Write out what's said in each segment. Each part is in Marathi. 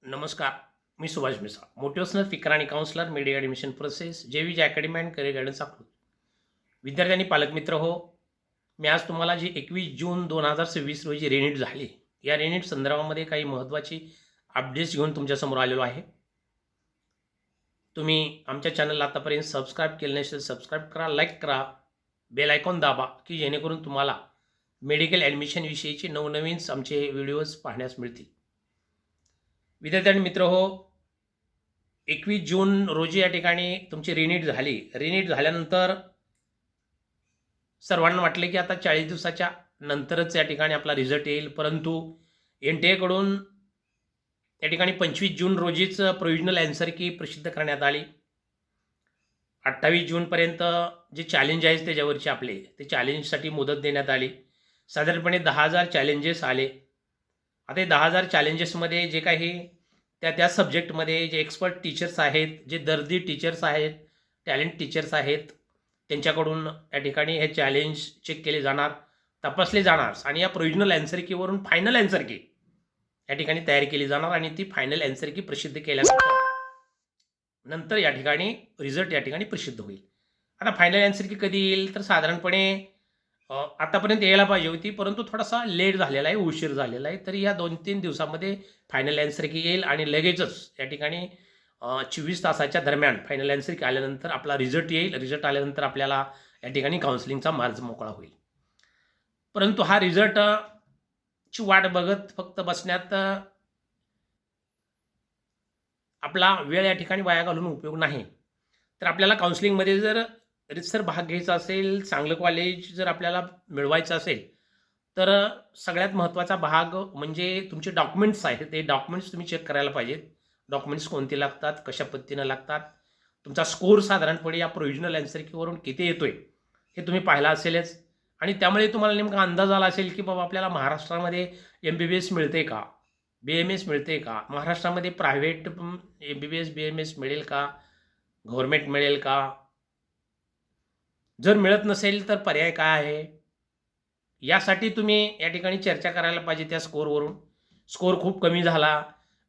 नमस्कार. मी सुभाष मिश्रा, मोटिवेशनल स्पीकर आणि counsellor, media admission process, जेवीज academy and career guidance approve. विद्यार्थी आणि पालकमित्र हो, मी आज तुम्हाला जी 21 जून 2026 रोजी रिनीट झाली, या रिनीट संदर्भामध्ये काही महत्त्वाची अपडेट्स घेऊन तुमच्यासमोर आलेलो आहे. तुम्ही आमच्या चॅनलला आतापर्यंत सबस्क्राईब केलं नसेल, सबस्क्राईब करा, लाईक करा, बेल आयकॉन दाबा, की जेणेकरून तुम्हाला मेडिकल ॲडमिशनविषयीचे नवनवीन आमचे व्हिडिओज पाहण्यास मिळतील. विद्यार्थी आणि मित्र हो, 21 जून रोजी या ठिकाणी तुमची रिनीट झाली. रिनीट झाल्यानंतर सर्वांना वाटले की आता 40 दिवसाच्या नंतरच या ठिकाणी आपला रिझल्ट येईल, परंतु NTA या ठिकाणी 25 जून रोजीच प्रोव्हिजनल ॲन्सर की प्रसिद्ध करण्यात आली. 28 जूनपर्यंत जे चॅलेंज आहेत त्याच्यावरचे आपले ते चॅलेंजसाठी मुदत देण्यात आली. साधारणपणे 10,000 चॅलेंजेस आले. आता हे 10,000 चॅलेंजेसमध्ये जे काही त्या सब्जेक्टमध्ये जे एक्सपर्ट टीचर्स आहेत, जे दर्दी टीचर्स आहेत, टॅलेंट टीचर्स आहेत, त्यांच्याकडून या ठिकाणी हे चॅलेंज चेक केले जाणार, तपासले जाणार आणि या प्रोव्हिजनल ॲन्सर कीवरून फायनल ॲन्सर की या ठिकाणी तयारी केली जाणार आणि ती फायनल ॲन्सर की प्रसिद्ध केल्यानंतर या ठिकाणी रिझल्ट या ठिकाणी प्रसिद्ध होईल. आता फायनल ॲन्सर की कधी येईल तर साधारणपणे आतापर्यंत यायला पाहिजे होती, परंतु थोडासा लेट झालेला आहे, उशीर झालेला आहे. तरी या 2-3 दिवसामध्ये फायनल ॲन्सर की येईल आणि लगेचच या ठिकाणी 24 तासाच्या दरम्यान फायनल ॲन्सर की आल्यानंतर आपला रिझल्ट येईल. रिझल्ट आल्यानंतर आपल्याला या ठिकाणी काउन्सिलिंगचा मार्ग मोकळा होईल. परंतु हा रिझल्ट ची वाट बघत फक्त बसण्यात आपला वेळ या ठिकाणी वाया घालून उपयोग नाही. तर आपल्याला काउन्सिलिंगमध्ये जर रीतसर भाग घ्यायचा असेल, चांगलं कॉलेज जर आपल्याला मिळवायचं असेल, तर सगळ्यात महत्त्वाचा भाग म्हणजे तुमचे डॉक्युमेंट्स आहेत. ते डॉक्युमेंट्स तुम्ही चेक करायला पाहिजेत. डॉक्युमेंट्स कोणते लागतात, कशा पद्धतीनं लागतात, तुमचा स्कोर साधारणपणे या प्रोव्हिजनल ॲन्सर कीवरून किती येतोय हे तुम्ही पाहिला असेलच. आणि त्यामुळे तुम्हाला नेमका अंदाज आला असेल की बाबा आपल्याला महाराष्ट्रामध्ये MBBS मिळते का, BMS मिळते का, महाराष्ट्रामध्ये प्रायव्हेट MBBS BMS मिळेल का, गव्हर्नमेंट मिळेल का, जर मिळत नसेल तर पर्याय काय आहे, यासाठी तुम्ही या ठिकाणी चर्चा करायला पाहिजे त्या स्कोरवरून. स्कोर खूप कमी झाला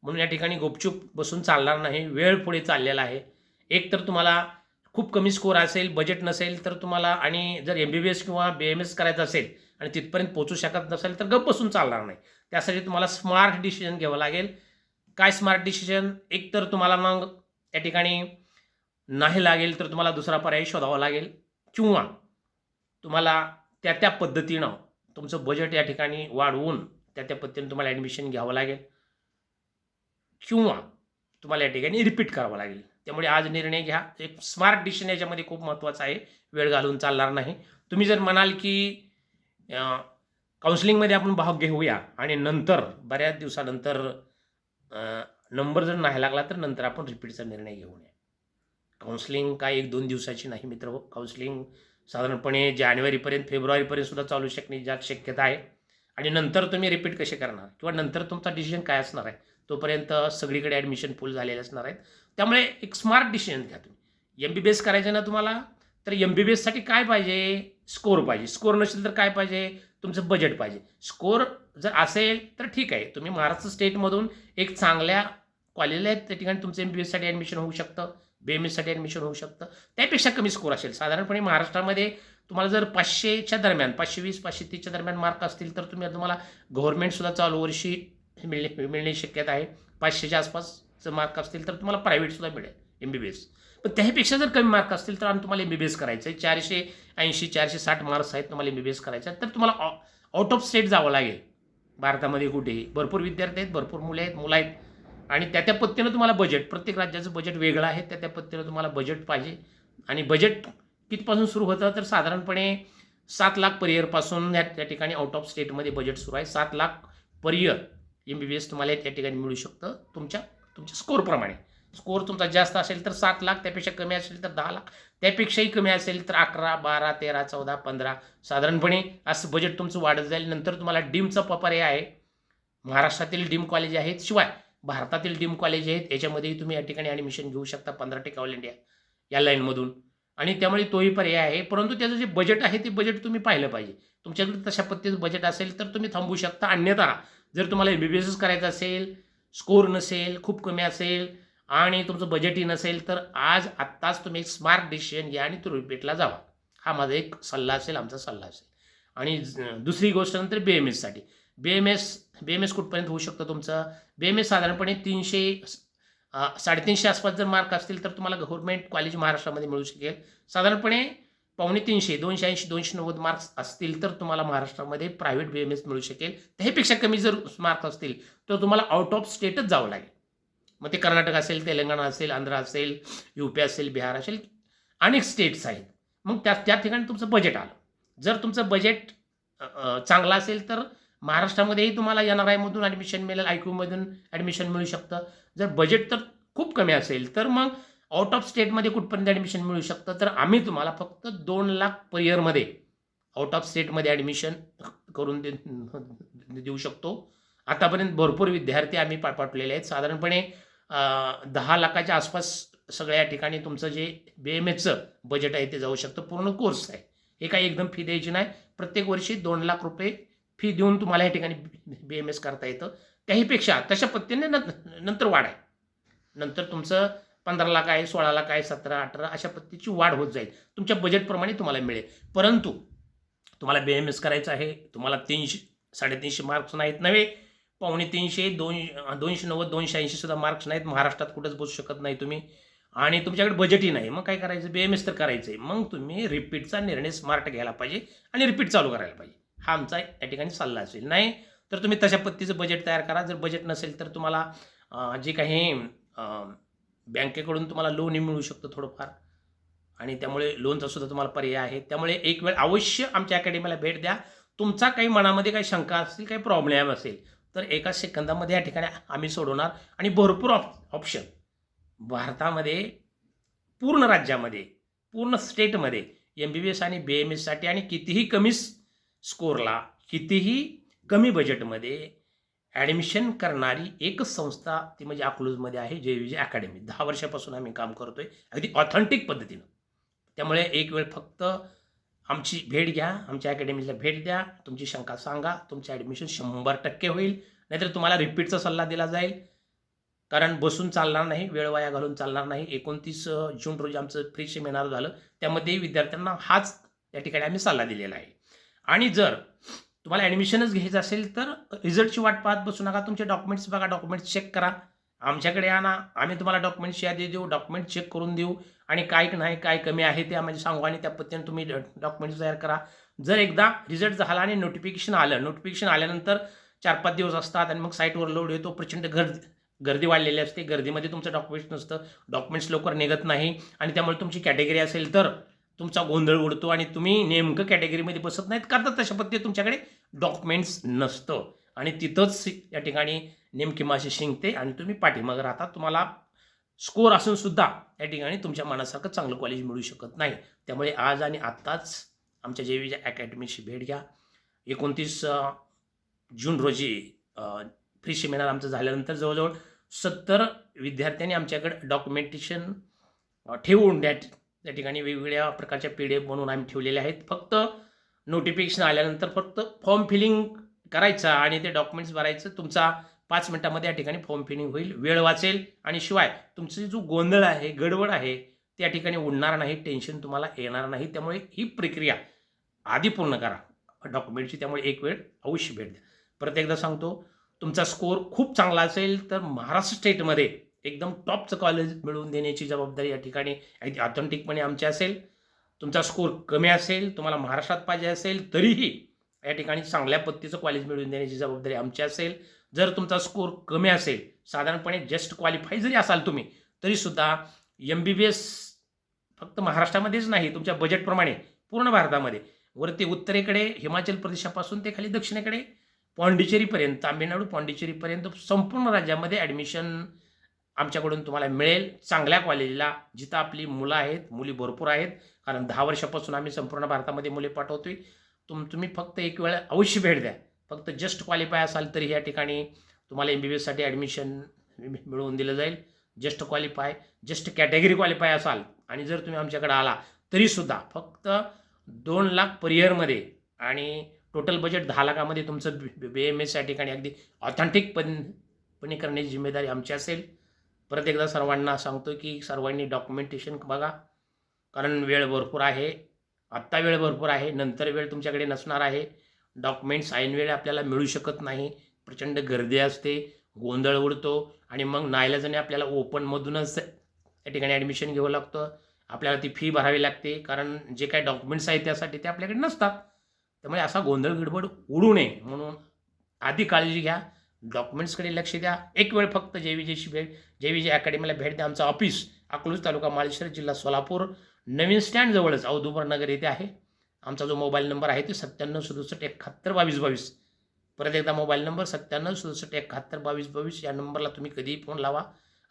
म्हणून या ठिकाणी गुपचूप बसून चालणार नाही. वेळ पुढे चाललेला आहे. एक तर तुम्हाला खूप कमी स्कोर असेल, बजेट नसेल तर तुम्हाला, आणि जर MBBS किंवा BMS करायचं असेल आणि तिथपर्यंत पोहोचू शकत नसेल तर गप्प बसून चालणार नाही. त्यासाठी तुम्हाला स्मार्ट डिसिजन घ्यावं लागेल. काय स्मार्ट डिसिजन? एक तर तुम्हाला मग या ठिकाणी नाही लागेल तर तुम्हाला दुसरा पर्याय शोधावा लागेल, किंवा तुम्हाला त्या पद्धतीनं तुमचं बजेट या ठिकाणी वाढवून त्या पद्धतीने तुम्हाला ॲडमिशन घ्यावं लागेल, किंवा तुम्हाला या ठिकाणी रिपीट करावं लागेल. त्यामुळे आज निर्णय घ्या. एक स्मार्ट डिसिजन याच्यामध्ये खूप महत्त्वाचा आहे. वेळ घालवून चालणार नाही. तुम्ही जर म्हणाल की काउन्सिलिंगमध्ये आपण भाग घेऊया आणि नंतर बऱ्याच दिवसानंतर नंबर जर नाही लागला तर नंतर आपण रिपीटचा निर्णय घेऊ नये. काउन्सिलिंग काय 1-2 दिवसाची नाही मित्र हो. काउन्सिलिंग साधारणपणे जानेवारीपर्यंत, फेब्रुवारीपर्यंत सुद्धा चालू शकण्याची शक्यता आहे. आणि नंतर तुम्ही रिपीट कसे करणार, किंवा नंतर तुमचा डिसिजन काय असणार आहे, तोपर्यंत सगळीकडे ॲडमिशन फुल झालेले असणार आहेत. त्यामुळे एक स्मार्ट डिसिजन घ्या तुम्ही. MBBS करायचं ना तुम्हाला, तर MBBSसाठी काय पाहिजे? स्कोर पाहिजे. स्कोर नसेल तर काय पाहिजे? तुमचं बजेट पाहिजे. स्कोर जर असेल तर ठीक आहे, तुम्ही महाराष्ट्र स्टेटमधून एक चांगल्या कॉलेजला आहेत त्या ठिकाणी तुमचं MBBSसाठी ॲडमिशन होऊ शकतं, BMSसाठी ॲडमिशन होऊ शकतं. त्यापेक्षा कमी स्कोर असेल, साधारणपणे महाराष्ट्रामध्ये तुम्हाला जर 500च्या दरम्यान, 520-530च्या दरम्यान मार्क असतील तर तुम्हाला गव्हर्नमेंटसुद्धा चालू वर्षी मिळण्याची शक्यता आहे. 500च्या आसपासचं मार्क असतील तर तुम्हाला प्रायव्हेटसुद्धा मिळेल MBBS. पण त्यापेक्षा जर कमी मार्क असतील तर आम्ही तुम्हाला MBBS करायचं आहे, 480-460 मार्क्स आहेत, तुम्हाला MBBS करायचं आहे, तर तुम्हाला आउट ऑफ स्टेट जावं लागेल. भारतामध्ये कुठेही भरपूर विद्यार्थी आहेत, भरपूर मुलं आहेत, आणि त्या पद्धतीनं तुम्हाला बजेट, प्रत्येक राज्याचं बजेट वेगळं आहे, त्या पद्धतीनं तुम्हाला बजेट पाहिजे. आणि बजेट कितीपासून सुरू होतं तर साधारणपणे 7 लाख पर इयरपासून त्या ठिकाणी आउट ऑफ स्टेटमध्ये बजेट सुरू आहे. 7 लाख पर इयर MBBS तुम्हाला त्या ठिकाणी मिळू शकतं तुमच्या स्कोरप्रमाणे. स्कोर तुमचा जास्त असेल तर 7 लाख, त्यापेक्षा कमी असेल तर 10 लाख, त्यापेक्षाही कमी असेल तर 11, 12, 13, 14, 15, साधारणपणे असं बजेट तुमचं वाढत जाईल. नंतर तुम्हाला डीमचा पर्याय आहे. महाराष्ट्रातील डीम कॉलेज आहेत, शिवाय भारतातील डीम कॉलेज आहेत, याच्यामध्येही तुम्ही या ठिकाणी ॲडमिशन घेऊ शकता 15% ऑल इंडिया या लाईनमधून, आणि त्यामुळे तोही पर्याय आहे. परंतु त्याचं जे बजेट आहे ते बजेट तुम्ही पाहिलं पाहिजे. तुमच्याकडे तशा पद्धतीचं बजेट असेल तर तुम्ही थांबू शकता. अन्यथा जर तुम्हाला MBBS करायचं असेल स्कोर नसेल, खूप कमी असेल आणि तुमचं बजेटही नसेल, तर आज आत्ताच तुम्ही एक स्मार्ट डिसिजन घ्या आणि तो रिपीटला जावा. हा माझा एक सल्ला असेल, आमचा सल्ला असेल. आणि दुसरी गोष्ट नंतर BMSसाठी. BMS कुठपर्यंत होऊ शकतं तुमचं? BMS साधारणपणे 300 350 आसपास जर मार्क असतील तर तुम्हाला गव्हर्नमेंट कॉलेज महाराष्ट्रामध्ये मिळू शकेल. साधारणपणे 250, 280, 290 मार्क्स असतील तर तुम्हाला महाराष्ट्रामध्ये प्रायव्हेट BMS मिळू शकेल. त्याहीपेक्षा कमी जर मार्क्स असतील तर तुम्हाला आउट ऑफ स्टेटच जावं लागेल. मग ते कर्नाटक असेल, तेलंगणा असेल, आंध्र असेल, UP असेल, बिहार असेल, अनेक स्टेट्स आहेत. मग त्या ठिकाणी तुमचं बजेट आलं. जर तुमचं बजेट चांगलं असेल तर महाराष्ट्रामध्येही तुम्हाला NRIमधून ॲडमिशन मिळेल, IQमधून ॲडमिशन मिळू शकतं. जर बजेट तर खूप कमी असेल तर मग आउट ऑफ स्टेटमध्ये कुठपर्यंत ॲडमिशन मिळू शकतं, तर आम्ही तुम्हाला फक्त 2 लाख पर इयरमध्ये आउट ऑफ स्टेटमध्ये ॲडमिशन करून देऊ शकतो. आतापर्यंत भरपूर विद्यार्थी आम्ही पाठवलेले आहेत. साधारणपणे 10 लाखाच्या आसपास सगळ्या ठिकाणी तुमचं जे BMSचं बजेट आहे ते जाऊ शकतं. पूर्ण कोर्स आहे. हे काही एकदम फी द्यायची नाही. प्रत्येक वर्षी 2 लाख रुपये फी देऊन तुम्हाला या ठिकाणी BMS करता येतं. त्याहीपेक्षा तशा पद्धतीने नंतर वाढ आहे. नंतर तुमचं 15 लाख आहे, 16 लाख आहे, 17, 18 अशा पद्धतीची वाढ होत जाईल. तुमच्या बजेटप्रमाणे तुम्हाला मिळेल. परंतु तुम्हाला BMS करायचं आहे, तुम्हाला 300, 350 मार्क्स नाहीत नव्हे, 250, 290, 280 सुद्धा मार्क्स नाहीत. महाराष्ट्रात कुठंच बसू शकत नाही तुम्ही आणि तुमच्याकडे बजेटही नाही. मग काय करायचं? BMS तर करायचं आहे. मग तुम्ही रिपीटचा निर्णय स्मार्ट घ्यायला पाहिजे आणि रिपीट चालू करायला पाहिजे. हा आमचा या ठिकाणी सल्ला असेल. नाही तर तुम्ही तशा पद्धतीचं बजेट तयार करा. जर बजेट नसेल तर तुम्हाला जे काही बँकेकडून तुम्हाला लोनही मिळू शकतं थोडंफार आणि त्यामुळे लोनचा सुद्धा तुम्हाला पर्याय आहे. त्यामुळे एक वेळ अवश्य आमच्या अकॅडमीला भेट द्या. तुमचा काही मनामध्ये काही शंका असतील, काही प्रॉब्लेम असेल तर एका सेकंदामध्ये या ठिकाणी आम्ही सोडवणार आणि भरपूर ऑप्शन भारतामध्ये, पूर्ण राज्यामध्ये, पूर्ण स्टेटमध्ये MBBS आणि BMSसाठी आणि कितीही कमी स्कोरला, कितीही कमी बजेटमध्ये ॲडमिशन करणारी एकच संस्था ती म्हणजे अकलूजमध्ये आहे, JVJ अकॅडमी. 10 वर्षापासून आम्ही काम करतोय अगदी ऑथेंटिक पद्धतीनं. त्यामुळे एक वेळ फक्त आमची भेट घ्या, आमच्या अकॅडमीला भेट द्या, तुमची शंका सांगा, तुमचं ॲडमिशन 100% होईल. नाहीतर तुम्हाला रिपीटचा सल्ला दिला जाईल. कारण बसून चालणार नाही, वेळ वाया घालून चालणार नाही. 29 जून रोजी आमचं फ्री सेमिनार झालं. त्यामध्ये विद्यार्थ्यांना हाच या ठिकाणी आम्ही सल्ला दिलेला आहे. आणि जर तुम्हाला ॲडमिशनच घ्यायचं असेल तर रिझल्टची वाट पाहत बसू नका. तुमचे डॉक्युमेंट्स बघा, डॉक्युमेंट्स चेक करा. आमच्याकडे आणा, आम्ही तुम्हाला डॉक्युमेंट्स यादी देऊ, डॉक्युमेंट चेक करून देऊ आणि काय नाही, काय कमी आहे ते आम्हाला सांगू आणि त्या पद्धतीने तुम्ही डॉक्युमेंट्स तयार करा. जर एकदा रिझल्ट झाला आणि नोटिफिकेशन आल्यानंतर 4-5 दिवस असतात आणि मग साईटवर लोड येतो. प्रचंड गर्दी वाढलेली असते. गर्दीमध्ये तुमचं डॉक्युमेंट्स नसतं, डॉक्युमेंट्स लवकर निघत नाही आणि त्यामुळे तुमची कॅटेगरी असेल तर तुमचा गोंधळ उडतो आणि तुम्ही नेमकं कॅटेगरीमध्ये बसत नाहीत. करतात तशा पद्धतीने तुमच्याकडे डॉक्युमेंट्स नसतं आणि तिथंच या ठिकाणी नेमकी माशी शिंकते आणि तुम्ही पाठीमागं राहता. तुम्हाला स्कोर असून सुद्धा या ठिकाणी तुमच्या मनासारखं चांगलं कॉलेज मिळू शकत नाही. त्यामुळे आज आणि आत्ताच आमच्या JVJ अकॅडमीची भेट घ्या. 29 जून रोजी फ्री सेमिनार आमचं झाल्यानंतर जवळजवळ 70 विद्यार्थ्यांनी आमच्याकडे डॉक्युमेंटेशन ठेवून त्या ठिकाणी वेगवेगळ्या प्रकारच्या PDF बनवून आम्ही ठेवलेल्या आहेत. फक्त नोटिफिकेशन आल्यानंतर फक्त फॉर्म फिलिंग करायचा आणि ते डॉक्युमेंट्स भरायचं. तुमचा 5 मिनिटामध्ये या ठिकाणी फॉर्म फिलिंग होईल, वेळ वाचेल आणि शिवाय तुमचा जो गोंधळ आहे, गडबड आहे त्या ठिकाणी उडणार नाही, टेन्शन तुम्हाला येणार नाही. त्यामुळे ही प्रक्रिया आधी पूर्ण करा डॉक्युमेंटची. त्यामुळे एक वेळ अवश्य भेट द्या. परत एकदा सांगतो, तुमचा स्कोर खूप चांगला असेल तर महाराष्ट्र स्टेटमध्ये एकदम टॉपचं कॉलेज मिळवून देण्याची जबाबदारी या ठिकाणी ऑथेंटिकपणे आमची असेल. तुमचा स्कोर कमी असेल, तुम्हाला महाराष्ट्रात पाहिजे असेल तरीही या ठिकाणी चांगल्या पद्धतीचं कॉलेज मिळवून देण्याची जबाबदारी आमची असेल. जर तुमचा स्कोर कमी असेल, साधारणपणे जस्ट क्वालिफाय जरी असाल तुम्ही, तरीसुद्धा MBBS फक्त महाराष्ट्रामध्येच नाही, तुमच्या बजेटप्रमाणे पूर्ण भारतामध्ये वरती उत्तरेकडे हिमाचल प्रदेशापासून ते खाली दक्षिणेकडे पॉंडिचेरीपर्यंत, तामिळनाडू पॉंडिचेरीपर्यंत संपूर्ण राज्यामध्ये ॲडमिशन आमच्याकडून तुम्हाला मिळेल. चांगल्या कॉलेजला, जिथं आपली मुलं आहेत, मुली भरपूर आहेत. कारण 10 वर्षापासून आम्ही संपूर्ण भारतामध्ये मुले पाठवतोय. तुम्ही फक्त एक वेळ अवश्य भेट द्या. फक्त जस्ट क्वालिफाय असाल तरी या ठिकाणी तुम्हाला MBBSसाठी ॲडमिशन मिळवून दिलं जाईल. Just qualify, just category qualify असाल आणि जर तुम्ही आमच्याकडे आला तरीसुद्धा फक्त 2 लाख पर इयरमध्ये आणि टोटल बजेट 10 लाखामध्ये तुमचं BMS या ठिकाणी अगदी ऑथेंटिक टिप्पणी करण्याची जिम्मेदारी आमची असेल. परत एकदा सर्वांना सांगतो की सर्वांनी डॉक्युमेंटेशन बघा, कारण वेळ भरपूर आहे. आत्ता वेळ भरपूर आहे, नंतर वेळ तुमच्याकडे नसणार आहे. डॉक्युमेंट्स ऐन वेळ आपल्याला मिळू शकत नाही. प्रचंड गर्दी असते, गोंधळ उडतो आणि मग नाईलाजाने आपल्याला ओपनमधूनच त्या ठिकाणी ॲडमिशन घ्यावं लागतं. आपल्याला ती फी भरावी लागते, कारण जे काही डॉक्युमेंट्स आहेत त्यासाठी ते आपल्याकडे नसतात. त्यामुळे असा गोंधळ गडबड उडू नये म्हणून आधी काळजी घ्या. डॉक्युमेंट्सकडे लक्ष द्या. एक वेळ फक्त JVJ अकॅडमीला भेट द्या. आमचं ऑफिस अकलूज तालुका माळशिरस जिल्हा सोलापूर नवीन स्टँड जवळच औदुंबर नगर येथे आहे. आमचा जो मोबाईल नंबर आहे ते 9767712222. परत एकदा मोबाईल नंबर 9767712222. या नंबरला तुम्ही कधीही फोन लावा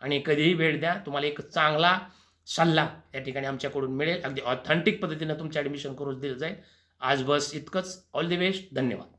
आणि कधीही भेट द्या. तुम्हाला एक चांगला सल्ला त्या ठिकाणी आमच्याकडून मिळेल. अगदी ऑथेंटिक पद्धतीनं तुमचं ॲडमिशन करून दिलं जाईल. आज बस इतकंच. All the best. धन्यवाद.